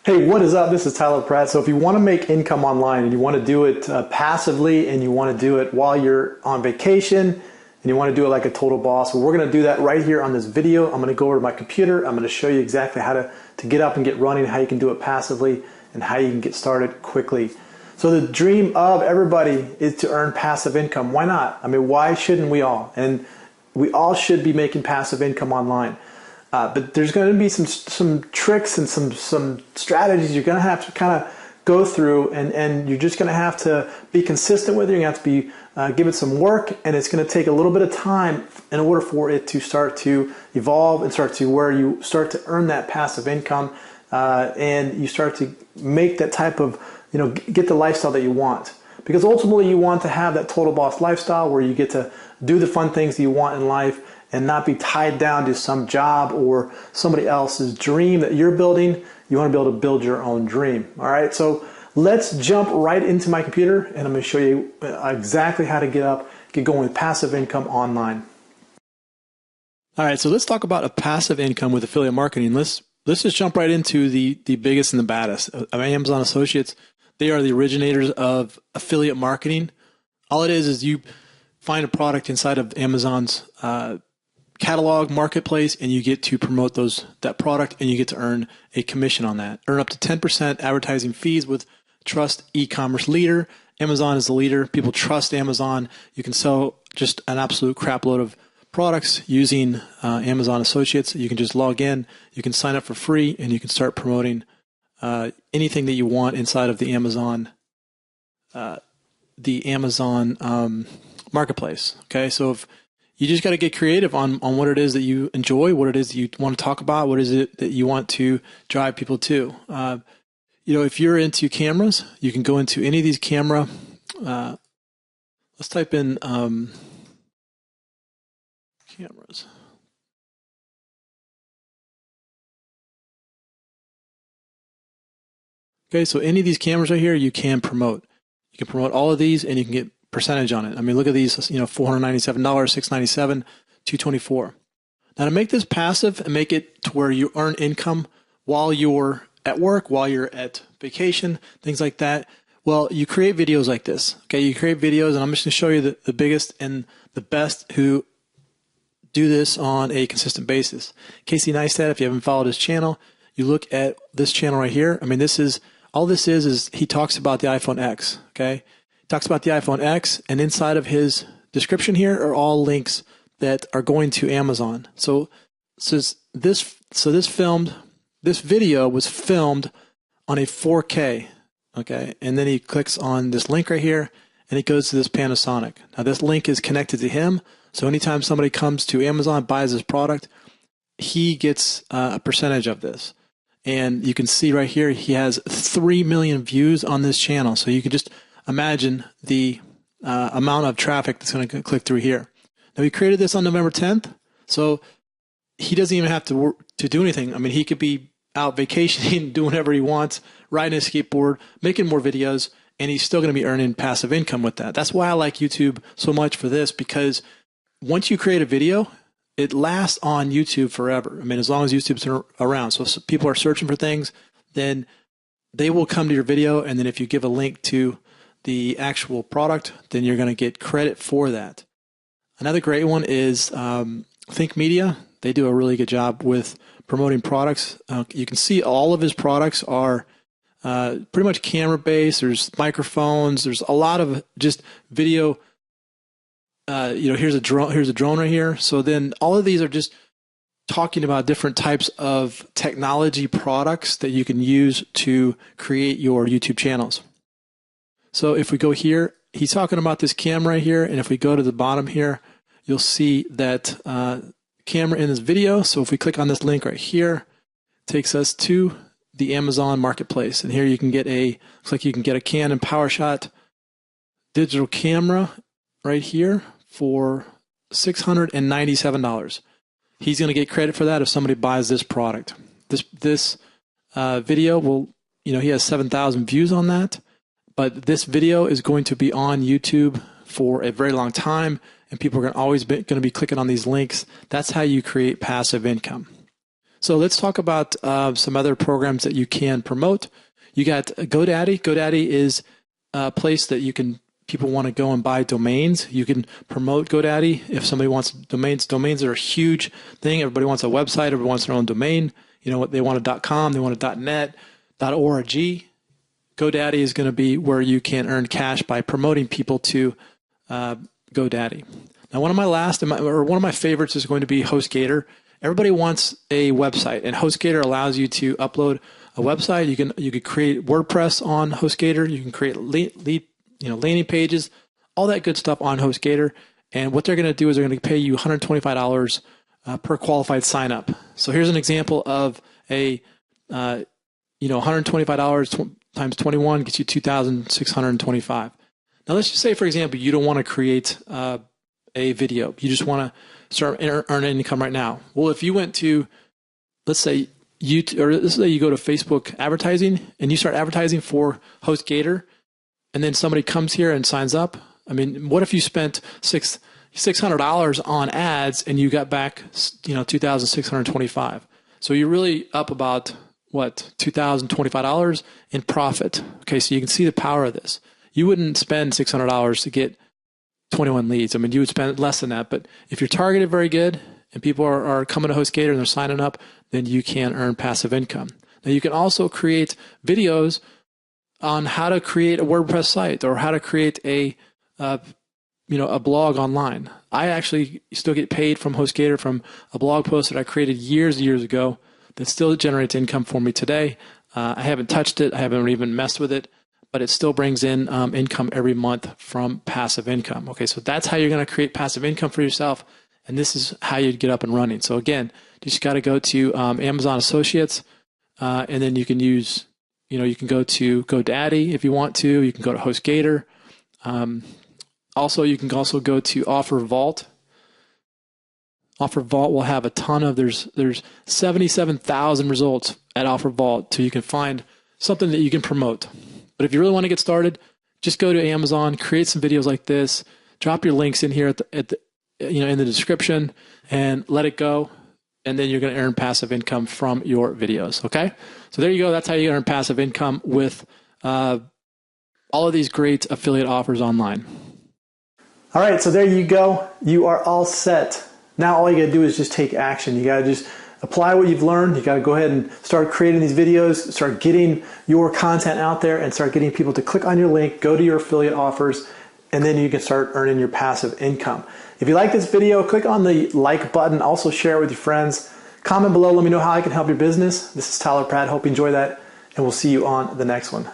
Hey, what is up? This is Tyler Pratt. So if you want to make income online and you want to do it passively and you want to do it while you're on vacation and you want to do it like a total boss, well, we're going to do that right here on this video. I'm going to go over to my computer. I'm going to show you exactly how to get up and get running, how you can do it passively, and how you can get started quickly. So the dream of everybody is to earn passive income. Why not? I mean, why shouldn't we all? And we all should be making passive income online. But there's going to be some tricks and some strategies you're going to have to kind of go through, and you're just going to have to be consistent with it. You're going to have to be give it some work, and it's going to take a little bit of time in order for it to start to evolve and start to where you start to earn that passive income, and you start to make that type of, get the lifestyle that you want. Because ultimately you want to have that total boss lifestyle where you get to do the fun things that you want in life and not be tied down to some job or somebody else's dream that you're building. You want to be able to build your own dream. All right, so let's jump right into my computer and I'm going to show you exactly how to get going with passive income online. All right, so let's talk about a passive income with affiliate marketing. Let's just jump right into the biggest and the baddest of Amazon Associates. They are the originators of affiliate marketing. All it is you find a product inside of Amazon's catalog marketplace, and you get to promote that product, and you get to earn a commission on that. Earn up to 10% advertising fees with Trust E-commerce leader. Amazon is the leader. People trust Amazon. You can sell just an absolute crap load of products using Amazon Associates. You can just log in, you can sign up for free, and you can start promoting anything that you want inside of the Amazon marketplace. Okay, so if you just got to get creative on what it is that you enjoy, what it is that you want to talk about, what is it that you want to drive people to. If you're into cameras, you can go into any of these camera. Let's type in cameras. Okay, so any of these cameras right here, you can promote. You can promote all of these, and you can get percentage on it. I mean, look at these, $497, $697, $224. Now, to make this passive and make it to where you earn income while you're at work, while you're at vacation, things like that, well, you create videos like this. Okay, you create videos, and I'm just going to show you the biggest and the best who do this on a consistent basis. Casey Neistat, if you haven't followed his channel, you look at this channel right here. I mean, all this is he talks about the iPhone X, okay? Talks about the iPhone X, and inside of his description here are all links that are going to Amazon. So this video was filmed on a 4K, okay? And then he clicks on this link right here, and it goes to this Panasonic. Now this link is connected to him, so anytime somebody comes to Amazon, buys this product, he gets a percentage of this. And you can see right here, he has 3 million views on this channel. So you can just imagine the amount of traffic that's going to click through here. Now, he created this on November 10th, so he doesn't even have to do anything. I mean, he could be out vacationing, doing whatever he wants, riding a skateboard, making more videos, and he's still going to be earning passive income with that. That's why I like YouTube so much for this, because once you create a video, it lasts on YouTube forever. I mean, as long as YouTube's around. So if people are searching for things, then they will come to your video, and then if you give a link to the actual product, then you're going to get credit for that. Another great one is Think Media. They do a really good job with promoting products. You can see all of his products are pretty much camera-based. There's microphones. There's a lot of just video. Here's a drone right here. So then all of these are just talking about different types of technology products that you can use to create your YouTube channels. So if we go here, he's talking about this camera right here, and if we go to the bottom here, you'll see that camera in this video. So if we click on this link right here, it takes us to the Amazon Marketplace, and here you can get looks like you can get a Canon PowerShot digital camera right here for $697. He's going to get credit for that if somebody buys this product. This video will, he has 7,000 views on that, but this video is going to be on YouTube for a very long time, and people are always going to be clicking on these links. That's how you create passive income. So let's talk about some other programs that you can promote. You got GoDaddy. GoDaddy is a place that people want to go and buy domains. You can promote GoDaddy if somebody wants domains. Domains are a huge thing. Everybody wants a website. Everybody wants their own domain. You know what? They want a .com. They want a .net, .org. GoDaddy is going to be where you can earn cash by promoting people to GoDaddy. Now, one of my favorites is going to be HostGator. Everybody wants a website, and HostGator allows you to upload a website. You can create WordPress on HostGator. You can create landing pages, all that good stuff on HostGator. And what they're going to do is they're going to pay you $125 per qualified sign up. So here's an example of a $125 times 21 gets you $2,625. Now let's just say, for example, you don't want to create a video. You just want to start earning income right now. Well, if you went to, let's say you go to Facebook advertising and you start advertising for HostGator, and then somebody comes here and signs up. I mean, what if you spent $600 on ads and you got back, $2,625? So you're really up about $2,025 in profit. Okay, so you can see the power of this. You wouldn't spend $600 to get 21 leads. I mean, you would spend less than that. But if you're targeted very good and people are coming to HostGator and they're signing up, then you can earn passive income. Now, you can also create videos on how to create a WordPress site or how to create a blog online. I actually still get paid from HostGator from a blog post that I created years ago that still generates income for me today. I haven't touched it. I haven't even messed with it, but it still brings in income every month from passive income. Okay, so that's how you're going to create passive income for yourself, and this is how you get up and running. So again, you just got to go to Amazon Associates, and then you can use, you can go to GoDaddy if you want to. You can go to HostGator. Also, you can also go to OfferVault. OfferVault will have a ton of, there's 77,000 results at OfferVault, so you can find something that you can promote. But if you really want to get started, just go to Amazon, create some videos like this, drop your links in here in the description, and let it go. And then you're going to earn passive income from your videos. Okay, so there you go. That's how you earn passive income with all of these great affiliate offers online. All right, so there you go. You are all set. Now all you got to do is just take action. You got to just apply what you've learned. You got to go ahead and start creating these videos, start getting your content out there, and start getting people to click on your link, go to your affiliate offers, and then you can start earning your passive income. If you like this video, click on the like button. Also share it with your friends. Comment below. Let me know how I can help your business. This is Tyler Pratt. Hope you enjoy that, and we'll see you on the next one.